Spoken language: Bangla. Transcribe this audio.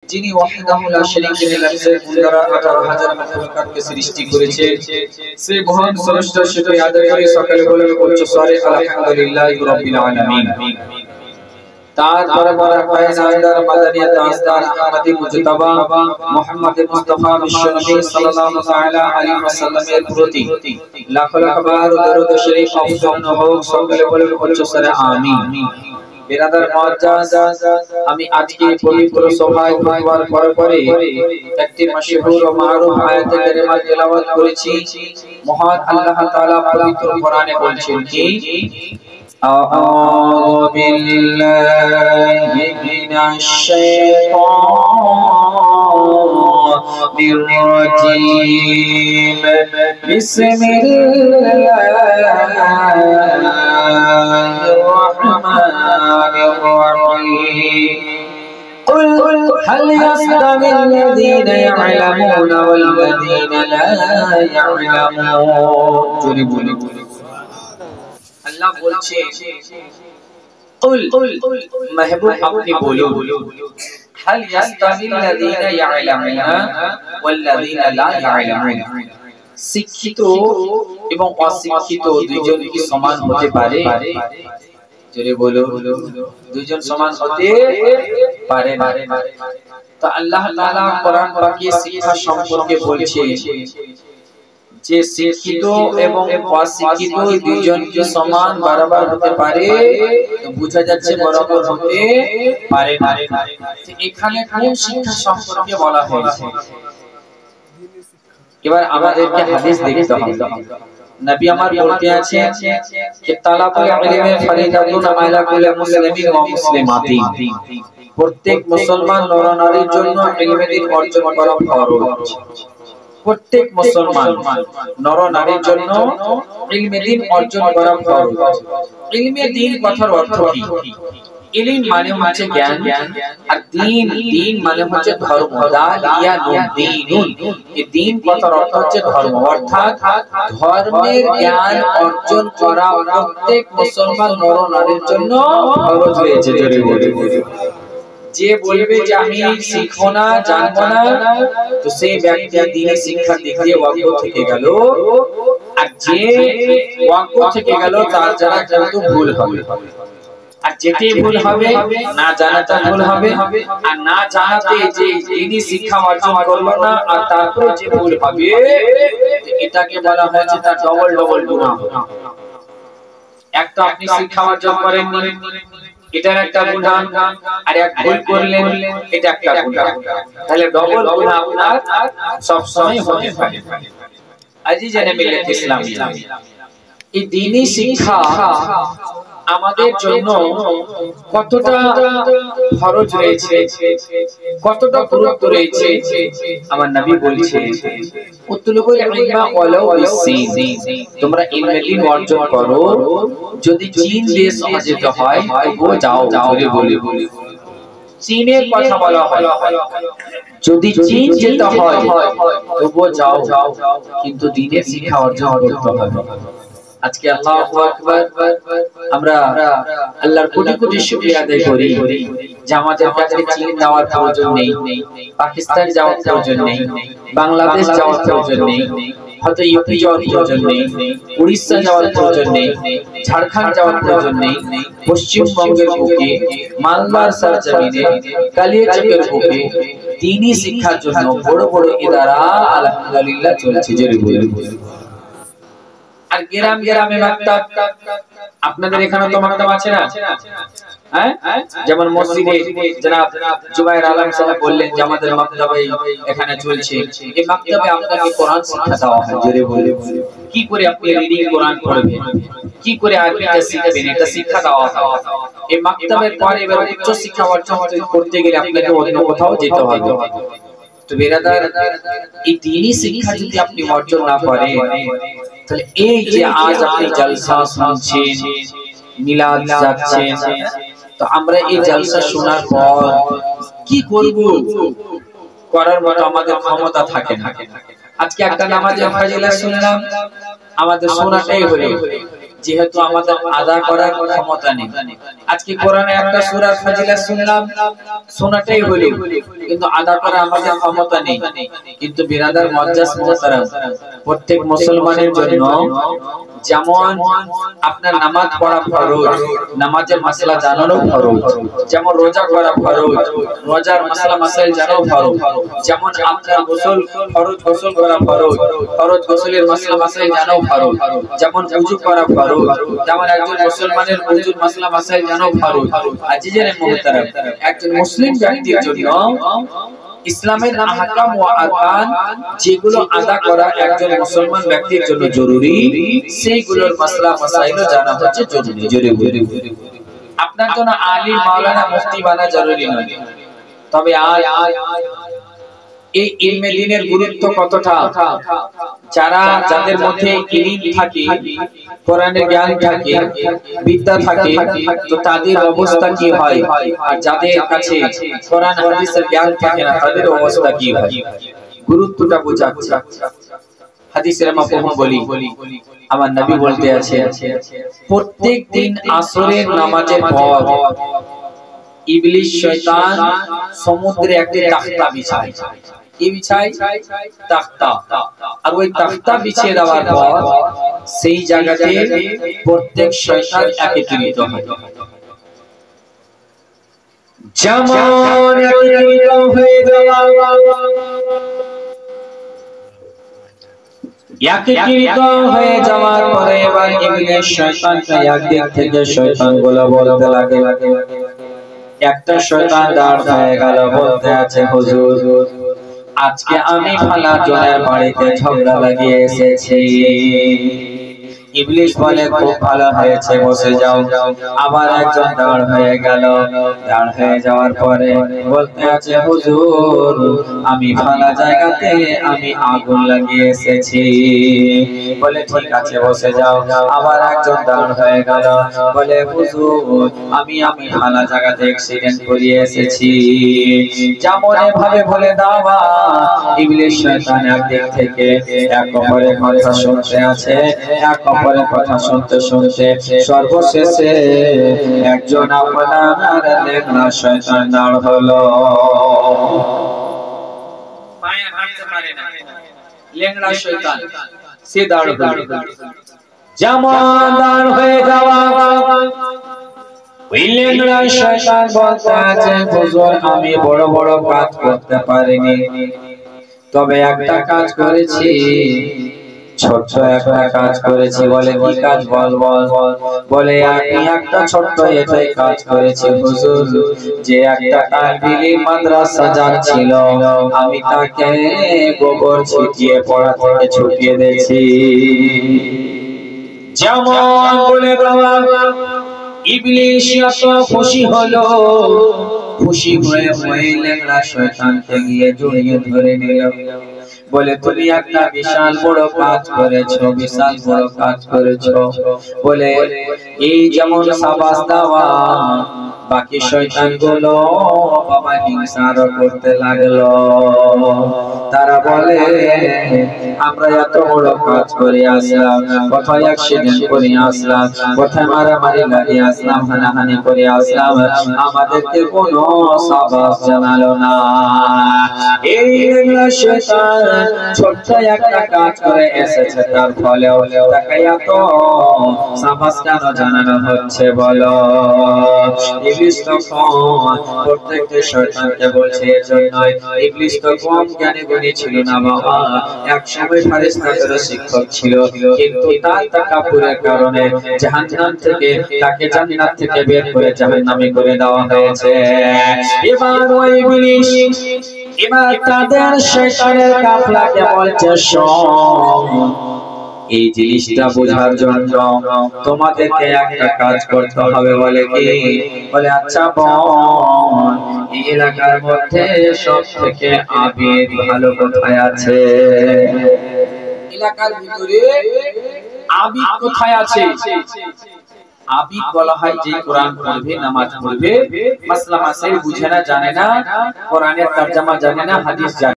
যিনি ওয়াহদাহু লা শারীকা লাহু দ্বারা 18000 মাখলুকাতকে সৃষ্টি করেছে, সেই মহান স্রষ্টার শুকরিয়া আদায় করে সকালে বলেন উচ্চ স্বরে আলহামদুলিল্লাহি রাব্বিল আলামিন। তার বরাবর কায়নাতের মাদানিয়াত তাজদার আহমদী মুজতবা মুহাম্মদ মুস্তাফা বিশ্বনবী সাল্লাল্লাহু তাআলা আলাইহি ওয়াসাল্লামের প্রতি লাখ লাখ বার দরুদ শরীফ অবতীর্ণ হোক। সকলে বলেন উচ্চ স্বরে আমিন। বিরাদার মুআজ্জাজ, আমি আজকে পবিত্র সভায় খুতবার পরে একটি মাশহুর ও মারুফ আয়াতে কারিমা তেলাওয়াত করেছি। মহান আল্লাহ তাআলা পবিত্র কোরআনে বলছেন কি, আউযু বিল্লাহি মিনাশ শাইতানির রাজীম, বিসমিল্লাহির রাহমানির রাহিম। قل هل يستوي الذين يعلمون والذين لا يعلمون। জোরে বলি আল্লাহ বলছে, কুল মাহবুব আপনি বলুন, হাল ইয়াস্তাবিল লাযীনা ইয়ালামুনা ওয়াল লাযীনা লা ইয়ালামুন, শিক্ষিত এবং অশিক্ষিত দুইজন কি সমান হতে পারে? জোরে বলো, দুইজন সমান হতে পারে না। তো আল্লাহ তাআলা কোরআন পাকে শিক্ষা সম্পর্কে বলছে যে শিক্ষিত এবং অশিক্ষিত দুইজন কি সমান বরাবর হতে পারে? তো বোঝা যাচ্ছে বরাবর হতে পারে না। তো এখানে কোন শিক্ষা সম্পর্কে বলা হয়েছে? এবার আমাদেরকে হাদিস দেখতে হবে। নবী আমার বলতে আছেন যে তালাবুল ইলমি ফরিদাতুন আলা কুল্লি মুসলিমিন ওয়া মুসলিমাতিন, প্রত্যেক মুসলমান নর নারীর জন্য ইলমে দ্বীন অর্জন করা ফরজ। প্রত্যেক মুসলমান নর নারীর জন্য ইলমে দ্বীন অর্জন করা ফরজ। ইলমে দ্বীন কথার অর্থ কি? ইলম মানে হচ্ছে জ্ঞান, আর দ্বীন দ্বীন মানে হচ্ছে ধর্ম। দালিয়া দ্বীনুন, এই দ্বীন কথার অর্থ হচ্ছে ধর্ম, অর্থাৎ ধর্মের জ্ঞান অর্জন করা প্রত্যেক মুসলমান নর নারীর জন্য ফরজ হয়েছে। যে বলবে যে আমি শিখবো না, জানবো না, তো সেই ব্যক্তি দ্বীনি শিক্ষা দিক দিয়ে ওয়াক্ফ থেকে গেল। আর যে ওয়াক্ফ থেকে গেল তার দ্বারা কিন্তু ভুল হবে, আর যেটি ভুল হবে না জানাটা ভুল হবে, আর না জানাতে যে দ্বীনি শিক্ষা অর্জন করলো না আর তারপরে যে ভুল হবে, এটাকে বলা হয়েছে তার ডবল ডবল গুনাহ। একটা আপনি শিক্ষা অর্জন করেননি, এটার একটা গুনাহ, আর এক ভুল করলেন, এটা একটা গুনাহ। তাহলে ডবল গুনাহ আপনার সব সময় হতে পারে। আজিজানে মিল্লাত ইসলামী, এই দ্বীনি শিক্ষা আমাদের জন্য কতটা ফরজ রয়েছে, কতটা গুরুত্ব রয়েছে, আমার নবী বলছেন উতলুবুল ইলমা ওয়ালাউ বিসসিন, তোমরা ইলমে দ্বীন অর্জন করো, যদি চীন দেশ যেতে হয় তবুও যাও। জোরে বলে চীনের কথা বলা হয়, যদি চীন যেতে হয় তবুও যাও, কিন্তু দ্বীনের শিক্ষা অর্জন করতে হবে। আজকে আল্লাহু আকবার, আমরা আল্লাহর কোটি কোটি শুকরিয়া আদায় করি যে আমাদের কাছে চীন যাওয়ার প্রয়োজন নেই, পাকিস্তান যাওয়ার প্রয়োজন নেই, বাংলাদেশ যাওয়ার প্রয়োজন নেই, হয়তো ইউপি যাওয়ার প্রয়োজন নেই, উড়িষ্যা যাওয়ার প্রয়োজন নেই, ঝাড়খণ্ড যাওয়ার প্রয়োজন নেই, পশ্চিমবঙ্গের বুকে মালদার সরজমিনে কালিয়াচকের বুকে দ্বীনি শিক্ষার জন্য বড় বড় ইদারা আলহামদুলিল্লাহ চলছে। জোরে বলে আর গ্রাম গ্রামে মাকতাব, আপনাদের এখানে তো মাকতাব আছে না? হ্যাঁ, যেমন মসজিদে জনাব জুবায়ের আলম সাহেব বললেন যে আমাদের মাকতাবে এখানে চলছে, এই মাকতাবে আপনাকে কোরআন শিক্ষা দেওয়া হয়। জোরে বলে কি করে আপনি রিডিং কোরআন পড়বেন, কি করে আরবিটা শিখবেন, এটা শিক্ষা দেওয়া হয়। এই মাকতাবের পরে এবার উচ্চ শিক্ষা অর্জন করতে গেলে আপনাকে অন্য কোথাও যেতে হবে। তো বেরাদার, এই দ্বীনি শিক্ষা যদি আপনি অর্জন না করেন, তাহলে এই যে আজ আপনি জলসা শুনছেন, মিলাদ যাচ্ছেন, তো আমরা এই জলসা শোনার পর কি করব করার মতো আমাদের ক্ষমতা থাকে না। আজকে একটা নামাজের ফাজিলাত শুনলাম, আমাদের শোনাটাই হলো যেহেতু আমাদের আদা করার ক্ষমতা নেই। আজকে কোরআনে একটা সূরার ফজিলত শুনলাম, শোনাটাই হলো, কিন্তু আদা করা আমাদের ক্ষমতা নেই। কিন্তু বিরাদার মুআজ্জাজ মুহতারাম, প্রত্যেক মুসলমানের জন্য যেমন আপনার নামাজ পড়া ফরজ, নামাজের মাসলা জানানো ফরজ, যেমন রোজা করা ফরজ, রোজার মাসলা মাসাইল জানানো ফরজ, যেমন আপনার গোসল ফরজ, গোসল করা ফরজ, ফরজ গোসলের মাসলা মাসাইল জানানো ফরজ, যেমন ওযু করা ফরজ, যেমন একজন মুসলমানের ওযুর মাসলা মাসাইল জানানো ফরজ। আজিজের মুহতারাম, একজন মুসলিম ব্যক্তির জন্য ইসলামের আহকাম ওয়া আরকান যেগুলো আদা করা একজন মুসলমান ব্যক্তির জন্য জরুরি, সেইগুলোর মাসলা মাসাইল জানা হচ্ছে জরুরি। আপনার জন্য আলিম মাওলানা মুফতি বানা জরুরি নয়, তবে এই ইলমে দ্বীনের গুরুত্ব কতটা, যাদের মধ্যে ইলম থাকে, কোরআনের জ্ঞান থাকে, বিদ্যা থাকে, তো তাদের অবস্থা কি হয়, আর যাদের কাছে কোরআন হাদিসের জ্ঞান থাকে না তাদের অবস্থা কি হয়, গুরুত্বটা বোঝাচ্ছে। হাদিসের মাফহুম বলি, আমার নবী বলতে আছে, প্রত্যেকদিন আসরের নামাজের পর ইবলিস শয়তান সমুদ্রে একটা তাখতা বিছায়। কি বিছায়? তাখতা। আর ওই তাখতা বিছিয়ে দেওয়ার পর সেই জায়গাতে প্রত্যেক শয়তান একত্রিত হয়। যেমন একত্রিত হয়ে যাওয়া, একত্রিত হয়ে যাওয়ার পরে এবার ইবলিস শয়তানকে একদিক থেকে শয়তানগুলো বলতে লাগে, একটা শয়তান দাঁড় হয়ে গেল, বলতে আছে, হুজুর আজকে আমি ফালা জনের বাড়িতে ঝগড়া লাগিয়ে এসেছি। ইবলিস বলে, খুব ভালো হয়েছে, বসে যাও। আবার একজন দাঁড় হয়ে গেল, দাঁড় হয়ে যাওয়ার পরে বলতে আছে, হুজুর আমি ফালা জায়গাতে আমি আগুন লাগিয়ে এসেছি। বলে ঠিক আছে, বসে যাও। আবার একজন দাঁড় হয়ে গেল, বলে হুজুর আমি ফালা জায়গাতে অ্যাক্সিডেন্ট করিয়ে এসেছি। যেমন এভাবে বলে দাওয়া, ইবলিস শয়তান একদিক থেকে এক অপরের কথা শুনতে আছে, এক অপরের কথা শুনতে শুনতে সর্বশেষে একজন আপনার লেংড়া শয়তান দাঁড় হলো। পায়ে হাঁটতে পারে না, লেংড়া শয়তান সে দাঁড় হলো। যেমন দাঁড় হয়ে যাওয়া, ওই লেংড়া শয়তান বলতে আছে, হুজুর আমি বড় বড় কাজ করতে পারিনি, তবে একটা কাজ করেছি, ছোট্ট একটা কাজ করেছি। বলে কি কাজ? বল বল। বলে আমি একটা ছোট্ট এটাই কাজ করেছি হুজুর, যে একটা তালবিলি মাদ্রাসা যাচ্ছিল, আমি তাকে গোবর ছিটিয়ে পড়া থেকে ছুটিয়ে দিয়েছি। যেমন বলে দেওয়া, ইবলিস এত খুশি হলো, খুশি হয়ে লেংড়া শয়তানকে গিয়ে জড়িয়ে ধরে নিল। বলে তুমি একটা বিশাল বড় কাজ করেছো, বিশাল বড় কাজ করেছো। বলে এই যেমন সাবাস দেওয়া, বাকি শয়তানগুলো বাবা হিংসা করতে লাগলো। তারা বলে আমরা এত বড় কাজ করে আসলাম, কোথায় অ্যাক্সিডেন্ট করে আসলাম, কোথায় মারামারি লাগিয়ে আসলাম, হানাহানি করে আসলাম, আমাদেরকে কোনো সাবাস জানালো না। এই শয়তান ছোট্ট একটা কাজ করে এসেছে, তার ফলেও তাকে এত সাবাস কেন জানানো হচ্ছে বলো? ইবলিস তখন প্রত্যেকটা শয়তানকে বলছে, এজন্যই ইবলিস তো কম জ্ঞানী গুণী ছিল না বাবা, একসময় ফেরেশতাদের শিক্ষক ছিল, কিন্তু তার তাকাব্বুরের কারণে জাহান্নাম থেকে তাকে জান্নাত থেকে বের করে জাহান্নামে করে দেওয়া হয়েছে। এবার ওই ইবলিস এবার তাদের শয়তানের কাফলাকে বলছে, শোন এই জিনিসটা বোঝার জন্য তোমাদেরকে একটা কাজ করতে হবে। বলে কি? বলে আচ্ছা বোন, এই এলাকার মধ্যে সব থেকে আবিদ ভালো কোথায় আছে? এলাকার ভিতরে আবিদ কোথায় আছে? আবিদ বলা হয় যে কোরআন পড়বে, নামাজ পড়বে, মাসলা মাসাইল বুঝে না, জানে না, কোরআনের তরজমা জানে না, হাদিস জানে